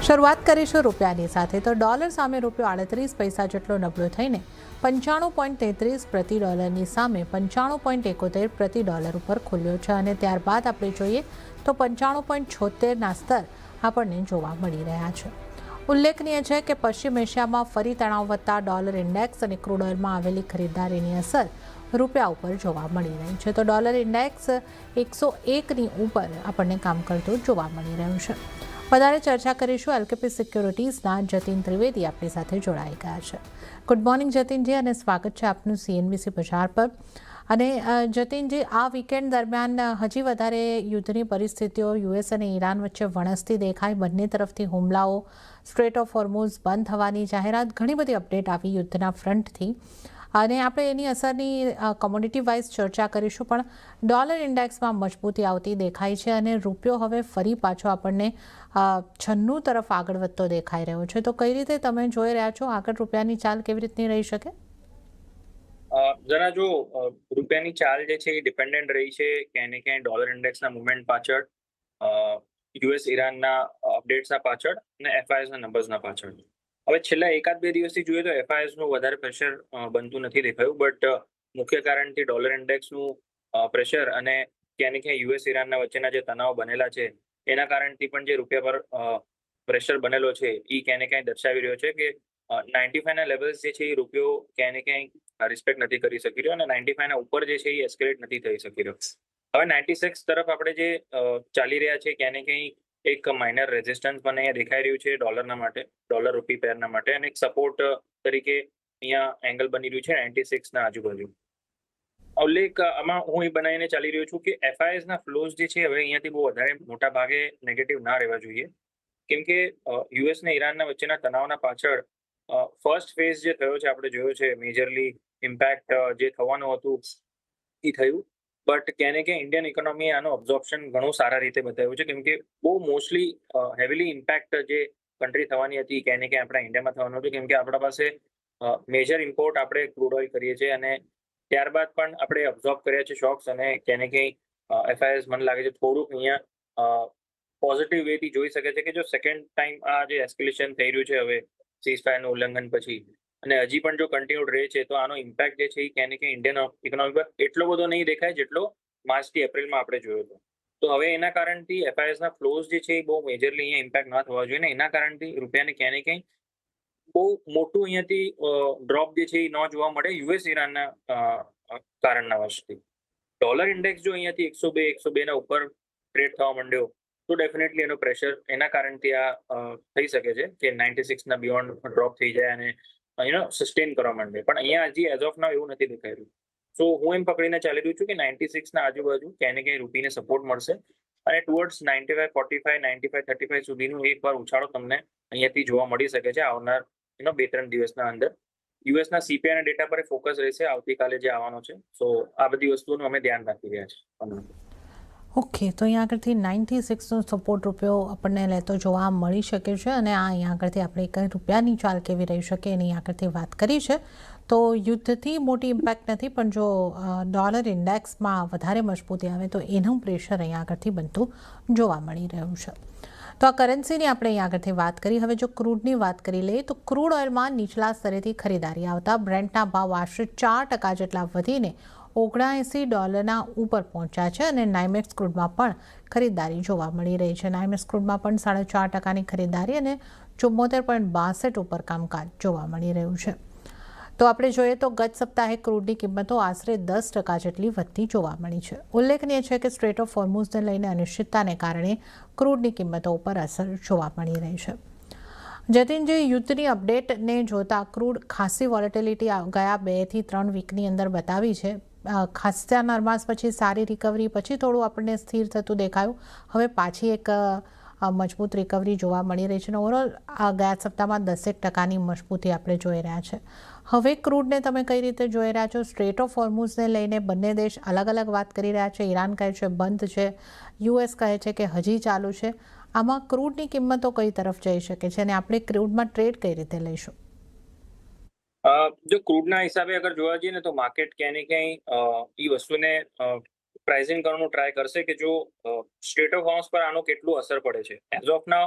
શરૂઆત કરીશું રૂપિયાની સાથે તો ડોલર સામે રૂપિયો 38 પૈસા જેટલો નબળો થઈને 95.33 પ્રતિ ડોલરની સામે 95.71 પ્રતિ ડોલર ઉપર ખુલ્યો છે અને ત્યારબાદ આપણે જોઈએ તો 95.76ના સ્તર આપણને જોવા મળી રહ્યા છે. ઉલ્લેખનીય છે કે પશ્ચિમ એશિયામાં ફરી તણાવ વધતા ડોલર ઇન્ડેક્સ અને ક્રૂડ ઓઇલમાં આવેલી ખરીદારીની અસર રૂપિયા ઉપર જોવા મળી રહી છે. તો ડોલર ઇન્ડેક્સ 101ની ઉપર આપણને કામ કરતું જોવા મળી રહ્યું છે. વધારે ચર્ચા કરીશું. એલકેપી સિક્યોરિટીઝના જતીન ત્રિવેદી આપણી સાથે જોડાઈ ગયા છે. ગુડ મોર્નિંગ જતીનજી અને સ્વાગત છે આપનું સીએનબીસી બજાર પર. અને જતીનજી, આ વીકેન્ડ દરમિયાન હજી વધારે યુદ્ધની પરિસ્થિતિઓ યુએસ અને ઈરાન વચ્ચે વણસતી દેખાય. બંને તરફથી હુમલાઓ, સ્ટ્રેટ ઓફ હોર્મુઝ બંધ થવાની જાહેરાત, ઘણી બધી અપડેટ આવી યુદ્ધના ફ્રન્ટથી અને આપણે એની અસરની કોમોડિટી વાઇઝ ચર્ચા કરીશું. પણ ડોલર ઇન્ડેક્સમાં મજબૂતી આવતી દેખાય છે અને રૂપિયો હવે ફરી પાછો આપણને 96 તરફ આગળ વધતો દેખાઈ રહ્યો છે. તો કઈ રીતે તમે જોઈ રહ્યા છો આગળ રૂપિયાની ચાલ કેવી રીતની રહી શકે? જરા જો રૂપિયાની ચાલ જે છે એ ડિપેન્ડન્ટ રહી છે ક્યાંય ને ક્યાંય ડોલર ઇન્ડેક્સના મુવમેન્ટ પાછળ, યુએસ ઈરાનના અપડેટ્સના પાછળ અને એફઆઈએસના નંબર્સના પાછળ. હવે છેલ્લા એકાદ બે દિવસથી જોઈએ તો એફઆઈએસનું વધારે પ્રેશર બનતું નથી દેખાયું, બટ મુખ્ય કારણથી ડોલર ઇન્ડેક્સનું પ્રેશર અને ક્યાંય ને ક્યાંય યુએસ ઈરાનના વચ્ચેના જે તણાવ બનેલા છે એના કારણથી પણ જે રૂપિયા પર પ્રેશર બનેલો છે એ ક્યાંય ને ક્યાંય દર્શાવી રહ્યો છે કે 95ના લેવલ્સ જે છે એ રૂપિયો ક્યાંય ને ક્યાંય રિસ્પેક્ટ નથી કરી શકી રહ્યો અને 95ના ઉપર જે છે એ એસ્કેલેટ નથી થઈ શકી રહ્યો. હવે 96 તરફ આપણે જે ચાલી રહ્યા છે ક્યાંય ને ક્યાંય એક માઇનર રેઝિસ્ટન્સ પણ અહીંયા દેખાઈ રહ્યું છે ડોલરના માટે, ડોલર રૂપી પેરના માટે, અને એક સપોર્ટ તરીકે અહીંયા એંગલ બની રહ્યું છે 96ના આજુબાજુ. ઉલ્લેખ આમાં હું એ બનાવીને ચાલી રહ્યો છું કે એફઆઈએસના ફ્લોઝ જે છે હવે અહીંયાથી બહુ વધારે મોટા ભાગે નેગેટિવ ના રહેવા જોઈએ, કેમ કે યુએસ ને ઈરાનના વચ્ચેના તણાવના પાછળ ફર્સ્ટ ફેઝ જે થયો છે આપણે જોયો છે, મેજરલી ઇમ્પેક્ટ જે થવાનું હતું એ થયું, બટ ક્યાંય ને ક્યાંય ઇન્ડિયન ઇકોનોમીએ આનું અબ્ઝોર્પ્શન ઘણું સારા રીતે બતાવ્યું છે, કેમ કે બહુ મોસ્ટલી હેવીલી ઇમ્પેક્ટ જે કન્ટ્રી થવાની હતી ક્યાંય ને ક્યાંય આપણા ઇન્ડિયામાં થવાનું હતું, કેમ કે આપણા પાસે મેજર ઇમ્પોર્ટ આપણે ક્રૂડ ઓઇલ કરીએ છીએ અને ત્યારબાદ પણ આપણે અબ્ઝોર્બ કર્યા છે શોક્સ, અને ક્યાંય ને ક્યાંય એફઆઈએસ મને લાગે છે થોડુંક અહીંયા પોઝિટિવ વેથી જોઈ શકે છે કે જો સેકન્ડ ટાઈમ આ જે એસ્કેલેશન થઈ રહ્યું છે હવે સીઝફાયરનું ઉલ્લંઘન પછી અને હજી પણ જો કન્ટિન્યુડ રહે છે તો આનો ઇમ્પેક્ટ જે છે એ ક્યાંય ને ક્યાંય ઇન્ડિયન ઇકોનોમી પર એટલો બધો નહીં દેખાય જેટલો માર્ચથી એપ્રિલમાં આપણે જોયો હતો. તો હવે એના કારણથી એફઆઈએસના ફ્લોઝ જે છે એ બહુ મેજરલી અહીંયા ઇમ્પેક્ટ ના થવા જોઈએ ને એના કારણથી રૂપિયાને ક્યાંય ને ક્યાંય બહુ મોટું અહીંયાથી ડ્રોપ જે છે એ ન જોવા મળે યુએસ ઈરાનના કારણના વશથી. ડોલર ઇન્ડેક્સ જો અહીંયાથી 102 ના ઉપર ટ્રેડ થવા માંડ્યો તો ડેફિનેટલી એનો પ્રેશર એના કારણથી આ થઈ શકે છે કે 96ના બિયોન્ડ ડ્રોપ થઈ જાય અને સસ્ટેન કરવા માંડે. પણ અહીંયા હજી એઝ ઓફ નાઉ એવું નથી દેખાઈ રહ્યું. સો હું એમ પકડીને ચાલી રહ્યું છું કે 96ના આજુબાજુ ક્યાંય ને ક્યાંય રૂપીને સપોર્ટ મળશે અને ટુવર્ડ્સ 95.45, 95.35 સુધીનું એકવાર ઉછાળો તમને અહીંયાથી જોવા મળી શકે છે આવનાર 2-3 દિવસના અંદર. યુએસના સીપીઆઈ ના ડેટા પર ફોકસ રહેશે આવતીકાલે જે આવવાનો છે. સો આ બધી વસ્તુઓનું અમે ધ્યાન રાખી રહ્યા છીએ. ઓકે, તો અહીંયા આગળથી 96નો સપોર્ટ રૂપિયો આપણને લેતો જોવા મળી શકે છે અને આ અહીંયા આગળથી આપણે કઈ રૂપિયાની ચાલ કેવી રહી શકે એની આગળથી વાત કરી છે. તો યુદ્ધથી મોટી ઇમ્પેક્ટ નથી, પણ જો ડોલર ઇન્ડેક્સમાં વધારે મજબૂતી આવે તો એનું પ્રેશર અહીંયા આગળથી બનતું જોવા મળી રહ્યું છે. તો આ કરન્સીની આપણે અહીંયા આગળથી વાત કરી. હવે જો ક્રૂડની વાત કરી લઈએ તો ક્રૂડ ઓઇલમાં નીચલા સ્તરેથી ખરીદારી આવતા બ્રેન્ટના ભાવ આશરે 4% જેટલા વધીને $79 ઉપર પહોંચ્યા છે અને નાઇમેક્સ ક્રૂડમાં પણ ખરીદારી જોવા મળી રહી છે. નાઇમેક્સ ક્રૂડમાં પણ 4.5%ની ખરીદારી અને 74.62 ઉપર કામકાજ જોવા મળી રહ્યું છે. તો આપણે જોઈએ તો ગત સપ્તાહે ક્રૂડની કિંમતો આશરે 10% જેટલી વધતી જોવા મળી છે. ઉલ્લેખનીય છે કે સ્ટ્રેટ ઓફ હોર્મુઝને લઈને અનિશ્ચિતતાને કારણે ક્રૂડની કિંમતો ઉપર અસર જોવા મળી રહી છે. જતીનજી, યુદ્ધની અપડેટને જોતા ક્રૂડ ખાસી વોલેટિલિટી ગયા 2 થી 3 વીકની અંદર બતાવી છે. ખાસા નરમાશ પછી સારી રિકવરી પછી થોડું આપણને સ્થિર થતું દેખાયું. હવે પાછી એક મજબૂત રિકવરી જોવા મળી રહી છે અને ઓવરઓલ ગયા સપ્તાહમાં 10% મજબૂતી આપણે જોઈ રહ્યા છે. હવે ક્રૂડને તમે કઈ રીતે જોઈ રહ્યા છો? સ્ટ્રેટ ઓફ હોર્મુઝને લઈને બંને દેશ અલગ અલગ વાત કરી રહ્યા છે. ઈરાન કહે છે બંધ છે, યુએસ કહે છે કે હજી ચાલુ છે. આમાં ક્રૂડની કિંમતો કઈ તરફ જઈ શકે છે અને આપણે ક્રૂડમાં ટ્રેડ કઈ રીતે લઈશું? જો ક્રૂડના હિસાબે અગર જોવા જઈએ ને તો માર્કેટ ક્યાંય ને ક્યાંય એ વસ્તુને પ્રાઇસિંગ કરવાનું ટ્રાય કરશે કે જો સ્ટ્રેટ ઓફ હોર્મુઝ પર આનો કેટલું અસર પડે છે. એઝ ઓફ નાઉ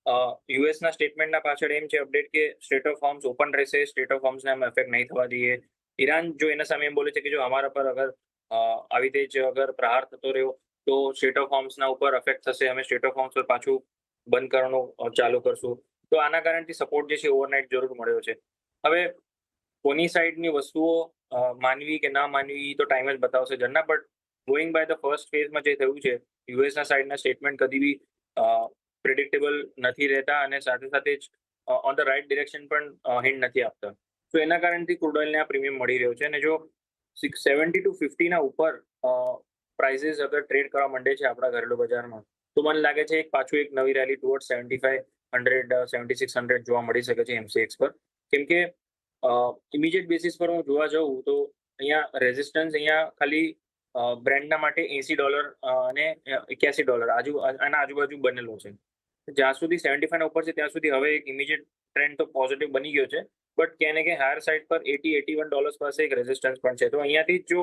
યુએસના સ્ટેટમેન્ટના પાછળ એમ છે અપડેટ કે સ્ટેટ ઓફ હોર્મ્સ ઓપન રહેશે, સ્ટેટ ઓફ હોર્મ્સને અમે એફેક્ટ નહીં થવા દઈએ. ઈરાન જો એના સામે એમ બોલે છે કે જો અમારા પર અગર આવી રીતે જ અગર પ્રહાર થતો રહ્યો તો સ્ટેટ ઓફ હોર્મ્સના ઉપર અફેક્ટ થશે, અમે સ્ટેટ ઓફ હોર્મ્સ પર પાછું બંધ કરવાનું ચાલુ કરશું. તો આના કારણથી સપોર્ટ જે છે ઓવરનાઇટ જરૂર મળ્યો છે. હવે કોની સાઈડની વસ્તુઓ માનવી કે ના માનવી તો ટાઈમ જ બતાવશે જરના, but going by the first ફેઝમાં જે થયું છે યુએસના સાઈડના સ્ટેટમેન્ટ કદી બી પ્રિડિક્ટેબલ નથી રહેતા અને સાથે સાથે જ ઓન ધ રાઇટ ડિરેક્શન પણ હિન્ટ નથી આપતા. તો એના કારણથી ક્રૂડ ઓઇલને આ પ્રીમિયમ મળી રહ્યો છે. અને જો 70 to 50 ના ઉપર પ્રાઇસીસ અગર ટ્રેડ કરવા માંડે છે આપણા ઘરેલું બજારમાં તો મને લાગે છે પાછું એક નવી રેલી ટુવર્ડ 7500 7600 જોવા મળી શકે છે MCX પર. કેમ કે ઇમિડિયેટ બેસિસ પર હું જોવા જાઉં તો અહીંયા રેઝિસ્ટન્સ અહીંયા ખાલી બ્રેન્ડના માટે $80 અને $81 આના આજુબાજુ બનેલો છે. જ્યાં સુધી 75 ઉપર છે ત્યાં સુધી હવે એક ઇમિડિયેટ ટ્રેન્ડ તો પોઝિટિવ બની ગયો છે, બટ ક્યાંય ને ક્યાંય હાયર સાઇડ પર $80-81 પાસે એક રેઝિસ્ટન્સ પણ છે. તો અહીંયાથી જો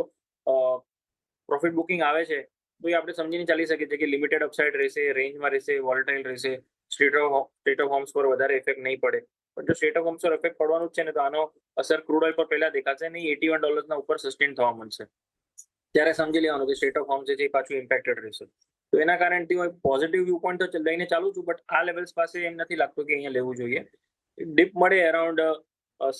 પ્રોફિટ બુકિંગ આવે છે તો એ આપણે સમજીને ચાલી શકીએ છીએ કે લિમિટેડ અપસાઇડ રહેશે, રેન્જમાં રહેશે, વોલેટાઇલ રહેશે, સ્ટેટ ઓફ હોર્મ્સ પર વધારે ઇફેક્ટ નહીં પડે. પણ જો સ્ટેટ ઓફ હોર્મ્સ પર ઇફેક્ટ પડવાનું જ છે ને તો આનો અસર ક્રૂડ ઓઇલ પર પહેલા દેખાશે નહીં, $81 ઉપર સસ્ટેન થવા મળશે ત્યારે સમજી લેવાનું કે સ્ટેટ ઓફ હોર્મ્સ જે છે એ પાછું ઇમ્પેક્ટેડ રહેશે. તો એના કારણથી હું પોઝિટિવ વ્યૂ પોઈન્ટ તો લઈને ચાલુ છું, બટ આ લેવલ્સ પાસે એમ નથી લાગતું કે અહીંયા લેવું જોઈએ. ડીપ મળે અરાઉન્ડ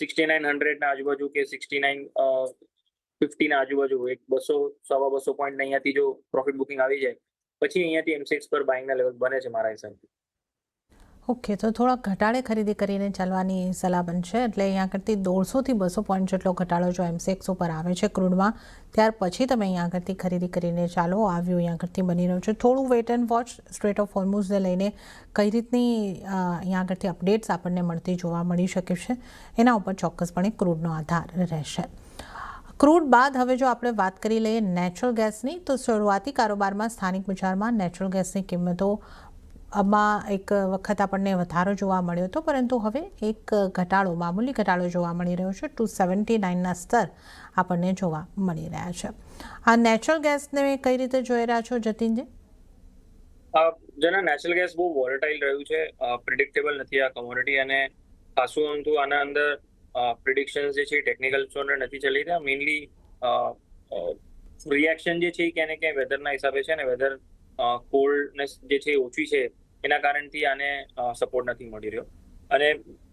6900 ના આજુબાજુ કે 6950 ના આજુબાજુ એક 200-250 પોઈન્ટ અહીંયાથી જો પ્રોફિટ બુકિંગ આવી જાય પછી અહીંયાથી MCX પર બાઇંગના લેવલ બને છે મારા હિસાબથી. ઓકે, તો થોડા ઘટાડે ખરીદી કરીને ચાલવાની સલાહ બનશે. એટલે અહીંયા આગળથી 150 થી 200 પોઈન્ટ જેટલો ઘટાડો જો MCX ઉપર આવે છે ક્રૂડમાં, ત્યાર પછી તમે અહીંયા આગળથી ખરીદી કરીને ચાલો. આ વ્યૂ અહીંયા આગળથી બની રહ્યો છે. થોડું wait and watch strait of હોર્મુઝને લઈને કઈ રીતની અહીંયા આગળથી અપડેટ્સ આપણને મળતી જોવા મળી શકે છે એના ઉપર ચોક્કસપણે ક્રૂડનો આધાર રહેશે. ક્રૂડ બાદ હવે જો આપણે વાત કરી લઈએ નેચરલ ગેસની, તો શરૂઆતી કારોબારમાં સ્થાનિક બજારમાં નેચરલ ગેસની કિંમતો આમાં એક વખત આપણને વધારો જોવા મળ્યો હતો, પરંતુ હવે એક ઘટાડો, મામૂલી ઘટાડો જોવા મળી રહ્યો છે. 279ના સ્તર આપણને જોવા મળી રહ્યા છે. આ નેચરલ ગેસને કઈ રીતે જોઈ રહ્યા છો જતીનજી? જેના નેચરલ ગેસ બહુ વોલેટાઇલ રહ્યું છે, પ્રિડિક્ટેબલ નથી આ કમોડિટી, અને ખાસું આમ તો આના અંદર પ્રિડિક્શન્સ જે છે ટેકનિકલ સ્ટોનર નથી ચાલી રહ્યા. મેઇનલી રિએક્શન જે છે એ ક્યાંય ને ક્યાંય વેધરના હિસાબે છે, ને વેધર કોલ્ડનેસ જે છે ઓછી છે એના કારણથી આને સપોર્ટ નથી મળી રહ્યો. અને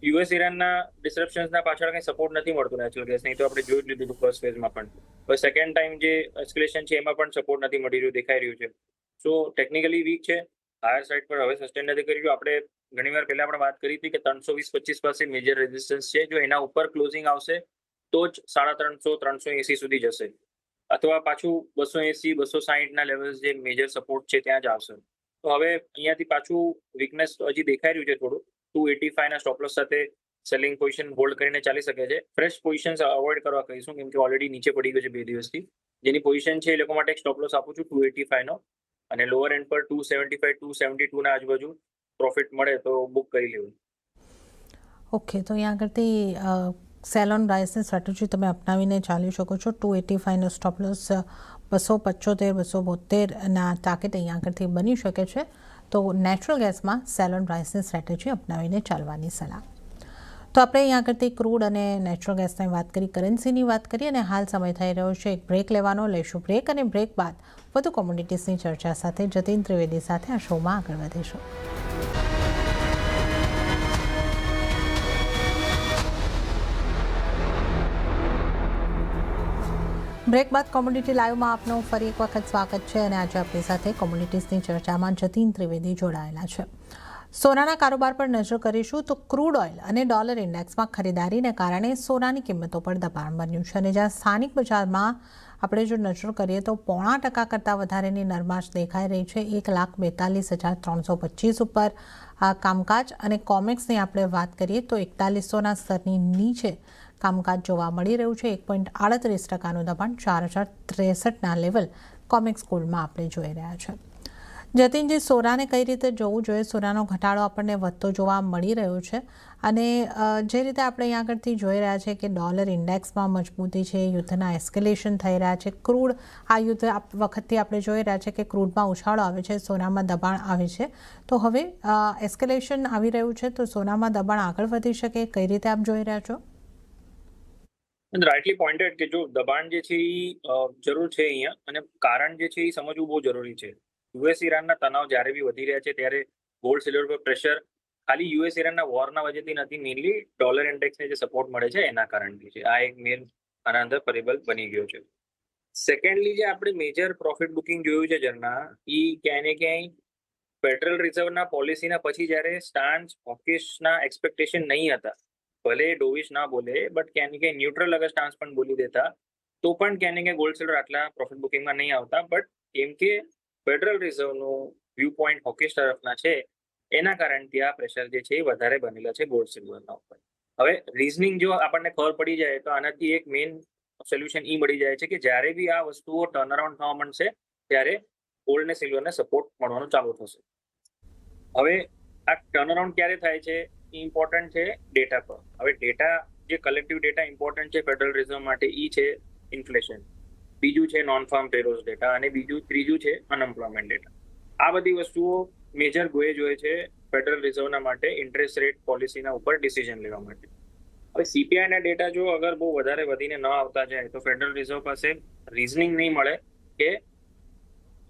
યુએસ ઈરાનના ડિસરપ્શન્સના પાછળ કંઈ સપોર્ટ નથી મળતું નેચરલ ગેસ. નહીં તો આપણે જોઈ જ લીધું હતું ફર્સ્ટ ફેઝમાં પણ. હવે સેકન્ડ ટાઈમ જે એસ્કેલેશન છે એમાં પણ સપોર્ટ નથી મળી રહ્યું, દેખાઈ રહ્યું છે. સો ટેકનિકલી વીક છે, હાયર સાઇડ પર હવે સસ્ટેન નથી કરી રહ્યું. આપણે ઘણીવાર પહેલા આપણે વાત કરી હતી કે 320-25 પાસે મેજર રેઝિસ્ટન્સ છે. જો એના ઉપર ક્લોઝિંગ આવશે તો જ 350-380 સુધી જશે, અથવા પાછું 280-260 ના લેવલ્સ જે મેજર સપોર્ટ છે ત્યાં જ આવશે. તો હવે અહીંયાથી પાછું વીકનેસ હજી દેખાઈ રહ્યું છે થોડું. 285 ના સ્ટોપ લોસ સાથે સેલિંગ પોઝિશન હોલ્ડ કરીને ચાલી શકે છે. ફ્રેશ પોઝિશન્સ અવોઇડ કરવા કહીશું, કેમ કે ઓલરેડી નીચે પડી ગયો છે 2 દિવસથી. જેની પોઝિશન છે એ લોકો માટે એક સ્ટોપ લોસ આપું છું 285 નો, અને લોઅર એન્ડ પર 275-272 ના આજુબાજુ પ્રોફિટ મળે તો બુક કરી લેવું. ઓકે, તો અહીંયા આગળથી સેલ ઓન રાઇઝની સ્ટ્રેટેજી તમે અપનાવીને ચાલી શકો છો. 285નો સ્ટોપ લોસ, 275-272ના ટાર્ગેટ અહીંયા આગળથી બની શકે છે. તો નેચરલ ગેસમાં સેલ ઓન રાઇઝની સ્ટ્રેટેજી અપનાવીને ચાલવાની સલાહ. તો આપણે અહીંયા આગળથી ક્રૂડ અને નેચરલ ગેસની વાત કરી, કરન્સીની વાત કરી, અને હાલ સમય થઈ રહ્યો છે એક બ્રેક લેવાનો. લઈશું બ્રેક, અને બ્રેક બાદ વધુ કોમોડિટીઝની ચર્ચા સાથે જતીન ત્રિવેદી સાથે આ શોમાં આગળ વધીશું. બ્રેક બાદ કોમોડિટી લાઈવમાં આપનું ફરી એક વખત સ્વાગત છે. અને આજે આપણી સાથે કોમોડિટીઝની ચર્ચામાં જતીન ત્રિવેદી જોડાયેલા છે. સોનાના કારોબાર પર નજર કરીશું તો ક્રૂડ ઓઇલ અને ડોલર ઇન્ડેક્સમાં ખરીદારીને કારણે સોનાની કિંમતો પર દબાણ બન્યું છે. અને જ્યાં સ્થાનિક બજારમાં આપણે જો નજર કરીએ તો 0.5% કરતાં વધારેની નરમાશ દેખાઈ રહી છે. 1,42,325 ઉપર કામકાજ. અને કોમેક્સની આપણે વાત કરીએ તો 4100ના સ્તરની નીચે કામકાજ જોવા મળી રહ્યું છે. 1.38%નું દબાણ 4,063ના લેવલ કોમેક્સ ગોલ્ડમાં આપણે જોઈ રહ્યા છે. જતીનજી, સોનાને કઈ રીતે જોવું જોઈએ? સોનાનો ઘટાડો આપણને વધતો જોવા મળી રહ્યો છે અને જે રીતે આપણે અહીંયા આગળથી જોઈ રહ્યા છે કે ડોલર ઇન્ડેક્સમાં મજબૂતી છે, યુદ્ધના એસ્કેલેશન થઈ રહ્યા છે, ક્રૂડ આ યુદ્ધ વખતથી આપણે જોઈ રહ્યા છે કે ક્રૂડમાં ઉછાળો આવે છે, સોનામાં દબાણ આવે છે, તો હવે એસ્કેલેશન આવી રહ્યું છે તો સોનામાં દબાણ આગળ વધી શકે, કઈ રીતે આપ જોઈ રહ્યા છો? રાઇટલી પોઈન્ટેડ કે જો દબાણ જે છે એ જરૂર છે અહીંયા, અને કારણ જે છે એ સમજવું બહુ જરૂરી છે. યુએસ ઈરાનના તણાવ જ્યારે બી વધી રહ્યા છે ત્યારે ગોલ્ડ સિલ્વર પર પ્રેશર ખાલી યુએસ ઈરાનના વોરના વજહથી નથી, મેનલી ડોલર ઇન્ડેક્સને જે સપોર્ટ મળે છે એના કારણથી છે. આ એક મેન આના અંદર પરિબળ બની ગયો છે. સેકન્ડલી જે આપણે મેજર પ્રોફિટ બુકિંગ જોયું છે જરના, એ ક્યાંય ને ક્યાંય ફેડરલ રિઝર્વના પોલિસીના પછી જ્યારે સ્ટાન્સ હોકિશના એક્સપેક્ટેશન નહીં હતા, ભલે ડોવિશ ના બોલે બટ ક્યાંય ને ક્યાંય ન્યુટ્રલ અગર સ્ટાન્સ પણ બોલી દેતા તો પણ ક્યાંય ને ક્યાંય ગોલ્ડ સિલ્વર આટલા પ્રોફિટ બુકિંગમાં નહીં આવતા. બટ કેમ કે ફેડરલ રિઝર્વનું વ્યૂ પોઈન્ટ હોકિશ તરફના છે એના કારણથી આ પ્રેશર જે છે એ વધારે બનેલા છે ગોલ્ડ સિલ્વરના ઉપર. હવે રીઝનિંગ જો આપણને ખબર પડી જાય તો આનાથી એક મેઇન સોલ્યુશન એ મળી જાય છે કે જ્યારે બી આ વસ્તુઓ ટર્ન અરાઉન્ડ થવા માંડશે ત્યારે ગોલ્ડ ને સિલ્વરને સપોર્ટ મળવાનું ચાલુ થશે. હવે આ ટર્ન અરાઉન્ડ ક્યારે થાય છે ઇમ્પોર્ટન્ટ છે ડેટા પર. હવે ડેટા જે કલેક્ટિવ ડેટા ઇમ્પોર્ટન્ટ છે ફેડરલ રિઝર્વ માટે એ છે ઇન્ફ્લેશન, બીજું છે નોન ફાર્મ પેરોલ્સ ડેટા અને ત્રીજું છે અનએમ્પ્લોયમેન્ટ ડેટા. આ બધી વસ્તુઓ મેજર ગોએજ હોય છે ફેડરલ રિઝર્વના માટે ઇન્ટરેસ્ટ રેટ પોલિસીના ઉપર ડિસિઝન લેવા માટે. હવે સીપીઆઈના ડેટા જો અગર બહુ વધારે વધીને ન આવતા જાય તો ફેડરલ રિઝર્વ પાસે રીઝનિંગ નહીં મળે કે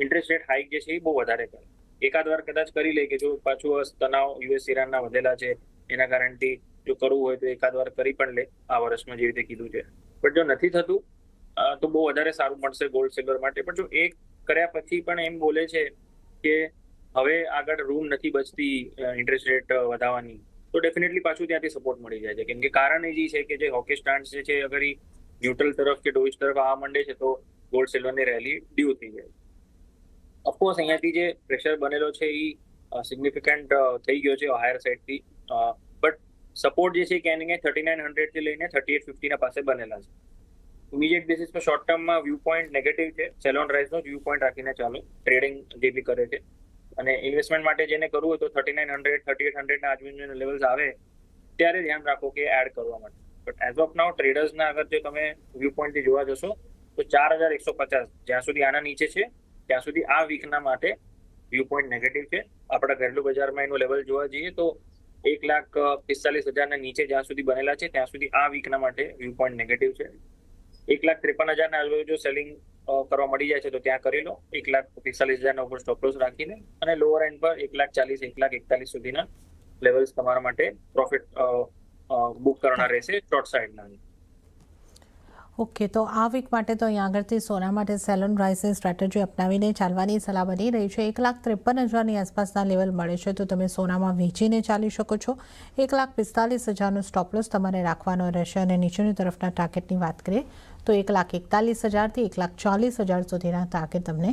ઇન્ટરેસ્ટ રેટ હાઇક જે છે એ બહુ વધારે કરે. એકાદ વાર કદાચ કરી લે કે જો પાછું તણાવ યુએસ ઈરાનના વધેલા છે એના કારણથી જો કરવું હોય તો એકાદ વાર કરી પણ લે આ વર્ષમાં જેવી રીતે કીધું છે. બટ જો નથી થતું તો બહુ વધારે સારું મળશે ગોલ્ડ સિલ્વર માટે. પણ જો એક કર્યા પછી પણ એમ બોલે છે કે હવે આગળ રૂમ નથી બચતી ઇન્ટરેસ્ટ રેટ વધારવાની તો ડેફિનેટલી પાછું ત્યાંથી સપોર્ટ મળી જાય છે. કેમ કે કારણ એ જ છે કે જે હોકી સ્ટાન્સ જે છે અગર એ ન્યુટ્રલ તરફ કે ડોવિશ તરફ આવવા માંડે છે તો ગોલ્ડ સિલ્વરની રેલી ડ્યુ થઈ જાય. ઓફકોર્સ અહીંયાથી જે પ્રેશર બનેલો છે એ સિગ્નિફિકન્ટ થઈ ગયો છે હાયર સાઇડથી, બટ સપોર્ટ જે છે ક્યાંય ને ક્યાંય 3900 થી લઈને 3850 પાસે બનેલા છે. ઇમિડિયેટ બેસિસ પર શોર્ટ ટર્મમાં વ્યૂ પોઈન્ટ નેગેટિવ છે, સેલ ઓન રાઇઝનો વ્યૂ પોઈન્ટ રાખીને ચાલો ટ્રેડિંગ જે બી કરે છે. અને ઇન્વેસ્ટમેન્ટ માટે જેને કરવું હોય તો 3900 3800 આજુબાજુના લેવલ્સ આવે ત્યારે ધ્યાન રાખો કે એડ કરવા માટે. બટ એઝ ઓફ નાઉ ટ્રેડર્સના અગર જો તમે વ્યૂ પોઈન્ટથી જોવા જશો તો 4150 જ્યાં સુધી આના નીચે છે ત્યાં સુધી આ વીકના માટે વ્યૂ પોઈન્ટ નેગેટિવ છે. આપણા ઘરેલું બજારમાં એનું લેવલ જોવા જઈએ તો 1,45,000 નીચે જ્યાં સુધી બનેલા છે ત્યાં સુધી આ વીકના માટે વ્યૂ પોઈન્ટ નેગેટિવ છે. 1,53,000 આજુબાજુ જો સેલિંગ કરવા મળી જાય છે તો ત્યાં કરી લો 1,45,000 ઉપર સ્ટોપ લોસ રાખીને, અને લોઅર એન્ડ પર 1,40,000 1,41,000 સુધીના લેવલ્સ તમારા માટે પ્રોફિટ બુક કરવાના રહેશે શોર્ટ સાઇડના. ઓકે, તો આ વીક માટે તો અહીંયા આગળથી સોના માટે સેલ ઓન રાઇઝની સ્ટ્રેટેજી અપનાવીને ચાલવાની સલાહ બની રહી છે. 1,53,000ની આસપાસના લેવલ મળે છે તો તમે સોનામાં વેચીને ચાલી શકો છો. 1,45,000નો સ્ટોપ લોસ તમારે રાખવાનો રહેશે અને નીચેની તરફના ટાર્ગેટની વાત કરીએ તો 1,41,000થી 1,40,000 સુધીના ટાર્ગેટ તમને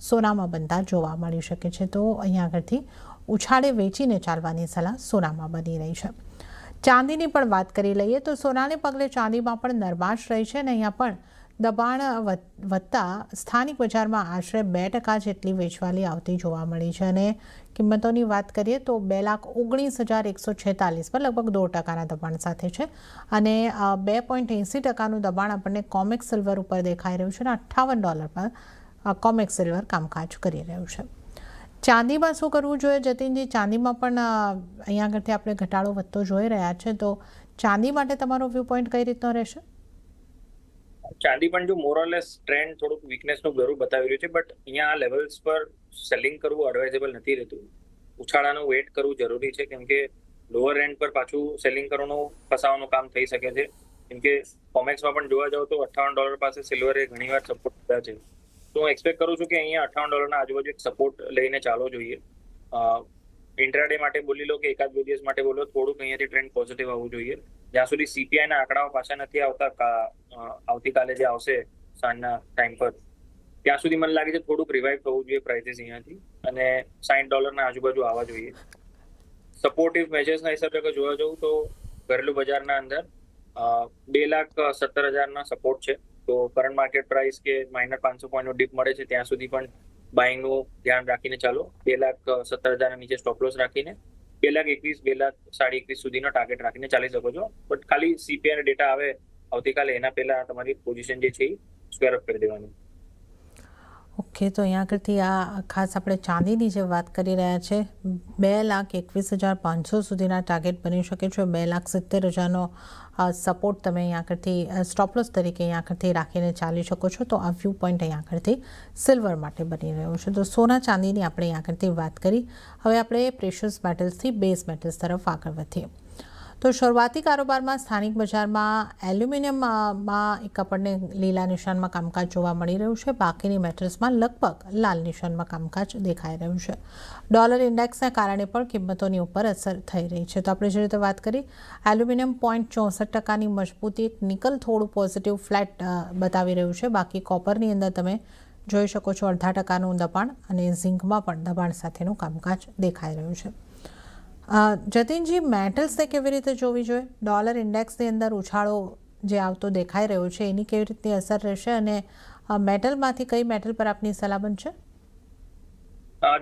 સોનામાં બનતા જોવા મળી શકે છે. તો અહીંયા આગળથી ઉછાળે વેચીને ચાલવાની સલાહ સોનામાં બની રહી છે. ચાંદીની પણ વાત કરી લઈએ તો સોનાને પગલે ચાંદીમાં પણ નરમાશ રહી છે અને અહીંયા પણ દબાણ વધતા સ્થાનિક બજારમાં આશરે 2% જેટલી વેચવાલી આવતી જોવા મળી છે અને કિંમતોની વાત કરીએ તો 2,19,146 પર લગભગ 2%ના દબાણ સાથે છે અને 2.80%નું દબાણ આપણને કોમેક્સ સિલ્વર ઉપર દેખાઈ રહ્યું છે અને $58 પર કોમેક્સ સિલ્વર કામકાજ કરી રહ્યું છે. ચાંદીમાં શું કરવું જોઈએ જતીનજી? ચાંદીમાં પણ અહીંયા આગળથી આપણે ઘટાડો વધતો જોઈ રહ્યા છે તો ચાંદી માટે તમારો વ્યૂ પોઈન્ટ કઈ રીતનો રહેશે? ચાંદી પણ જો મોરલેસ ટ્રેન્ડ થોડુંક વીકનેસનું જરૂર બતાવી રહ્યું છે, બટ અહીંયા આ લેવલ્સ પર સેલિંગ કરવું એડવાઇઝેબલ નથી રહેતું. ઉછાળાનું વેઇટ કરવું જરૂરી છે કેમ કે લોઅર એન્ડ પર પાછું સેલિંગ કરવાનું ફસાવાનું કામ થઈ શકે છે. કેમ કે કોમેક્સમાં પણ જોવા જાવ તો $58 પાસે સિલ્વરે ઘણીવાર સપોર્ટ કર્યા છે. તો હું એક્સપેક્ટ કરું છું કે અહીંયા $58 આજુબાજુ એક સપોર્ટ લઈને ચાલો જોઈએ. ઇન્ટ્રાડે માટે બોલી લો કે એકાદ બે દિવસ માટે બોલો થોડુંક અહીંયાથી ટ્રેન્ડ પોઝિટિવ આવવું જોઈએ. જ્યાં સુધી સીપીઆઈના આંકડાઓ પાછા નથી આવતા આવતીકાલે જે આવશે સાંજના ટાઈમ પર ત્યાં સુધી મને લાગે છે થોડુંક રિવાઇવ થવું જોઈએ પ્રાઇસીસ અહીંયાથી અને $60 આજુબાજુ આવવા જોઈએ. સપોર્ટિવ મેજર્સના હિસાબે અગર જોવા જવું તો ઘરેલું બજારના અંદર 2,17,000ના સપોર્ટ છે. તો કરંટ માર્કેટ પ્રાઇસ કે -500 પોઈન્ટનો ડીપ મળે છે ત્યાં સુધી પણ બાઇંગનું ધ્યાન રાખીને ચાલો. 2,17,000 નીચે સ્ટોપ લોસ રાખીને 2,21,000 2,21,500 સુધીનો ટાર્ગેટ રાખીને ચાલી શકો છો. બટ ખાલી CPI ડેટા આવે આવતીકાલે એના પહેલા તમારી પોઝિશન જે છે એ સ્ક્વેર અપ કરી દેવાની. ઓકે, તો અહીંયા આગળથી આ ખાસ આપણે ચાંદીની જે વાત કરી રહ્યા છે, 2,21,500 સુધીના ટાર્ગેટ બની શકે છે. 2,70,000નો સપોર્ટ તમે અહીંયા આગળથી સ્ટોપલોસ તરીકે અહીંયા આગળથી રાખીને ચાલી શકો છો. તો આ વ્યૂ પોઈન્ટ અહીંયા આગળથી સિલ્વર માટે બની રહ્યો છે. તો સોના ચાંદીની આપણે અહીંયા આગળથી વાત કરી. હવે આપણે પ્રેશિયસ મેટલ્સથી બેઝ મેટલ્સ તરફ આગળ વધીએ. તો શરૂઆતી કારોબારમાં સ્થાનિક બજારમાં એલ્યુમિનિયમમાં એક આપણને લીલા નિશાનમાં કામકાજ જોવા મળી રહ્યું છે. બાકીની મેટલ્સમાં લગભગ લાલ નિશાનમાં કામકાજ દેખાઈ રહ્યું છે. ડોલર ઇન્ડેક્સના કારણે પણ કિંમતોની ઉપર અસર થઈ રહી છે. તો આપણે જે રીતે વાત કરી, એલ્યુમિનિયમ 0.64%ની મજબૂતી, નિકલ થોડું પોઝિટિવ ફ્લેટ બતાવી રહ્યું છે. બાકી કોપરની અંદર તમે જોઈ શકો છો 0.5%નું દબાણ અને ઝિંકમાં પણ દબાણ સાથેનું કામકાજ દેખાઈ રહ્યું છે. જતીનજી, મેટલ્સને કેવી રીતે જોવી જોઈએ? ડોલર ઇન્ડેક્સની અંદર ઉછાળો જે આવતો દેખાઈ રહ્યો છે એની કેવી રીતની અસર રહેશે અને મેટલમાંથી કઈ મેટલ પર આપની સલાહ બનશે?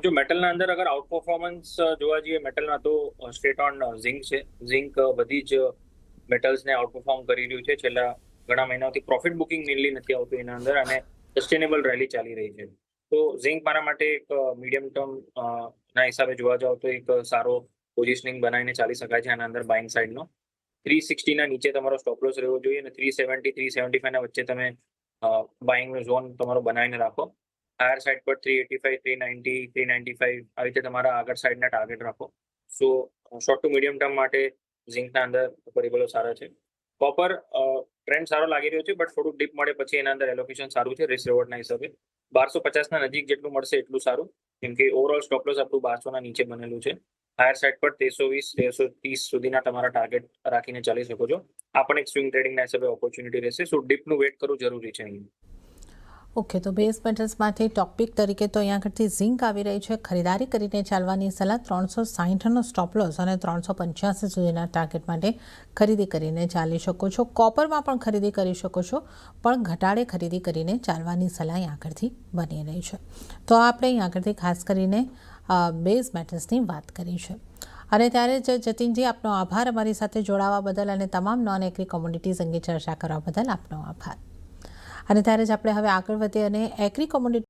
જો મેટલના અંદર અગર આઉટ પરફોર્મન્સ જોવા જઈએ મેટલના, તો સ્ટ્રેટ ઓન ઝિંક છે. ઝિંક બધી જ મેટલ્સને આઉટ પરફોર્મ કરી રહ્યું છે. છેલ્લા ઘણા મહિનાઓથી પ્રોફિટ બુકિંગ મેનલી નથી આવતું એના અંદર અને સસ્ટેનેબલ રેલી ચાલી રહી છે. તો ઝિંક મારા માટે એક મીડિયમ ટર્મ ના હિસાબે જોવા જાવ તો એક સારો પોઝિશનિંગ બનાવીને ચાલી શકાય છે. આના અંદર બાઇંગ સાઇડનો 360 ના નીચે તમારો સ્ટોપ લોસ રહેવો જોઈએ અને 370 375 ના વચ્ચે તમે બાઇંગનો ઝોન તમારો બનાવીને રાખો. હાયર સાઇડ પર 385 390 395 આવી રીતે તમારા આગળ સાઇડના ટાર્ગેટ રાખો. સો શોર્ટ ટુ મીડિયમ ટર્મ માટે ઝિંકના અંદર પરિબળો સારા છે. કોપર ટ્રેન્ડ સારો લાગી રહ્યો છે, બટ થોડું ડીપ મળે પછી એના અંદર એલોકેશન સારું છે રિસ્ક રિવોર્ડના હિસાબે. 1250 ના નજીક જેટલું મળશે એટલું સારું, કેમ કે ઓવરઓલ સ્ટોપ લોસ આપણું 1200 ના નીચે બનેલું છે. હાયર સાઇડ પર 1320 1330 સુધીના તમારા ટાર્ગેટ રાખીને ચાલી શકો છો. આ પણ એક સ્વિંગ ટ્રેડિંગના હિસાબે ઓપોર્ચ્યુનિટી રહેશે. સો ડીપનું વેટ કરવું જરૂરી છે અહીં. ઓકે, તો બેઝ મેટલ્સમાંથી ટોપિક તરીકે તો અહીંયા આગળથી ઝિંક આવી રહી છે. ખરીદારી કરીને ચાલવાની સલાહ. 360નો સ્ટોપ લોસ અને 385 સુધીના ટાર્ગેટ માટે ખરીદી કરીને ચાલી શકો છો. કોપરમાં પણ ખરીદી કરી શકો છો, પણ ઘટાડે ખરીદી કરીને ચાલવાની સલાહ અહીંયા આગળથી બની રહી છે. તો આપણે અહીંયા આગળથી ખાસ કરીને બેઝ મેટલ્સની વાત કરી છે. અને ત્યારે જ જતીનજી, આપનો આભાર અમારી સાથે જોડાવા બદલ અને તમામ નોન એગ્રી કોમોડિટીઝ અંગે ચર્ચા કરવા બદલ આપનો આભાર. અને ત્યારે જ આપણે હવે આગળ વધીએ અને એગ્રી કોમોડિટી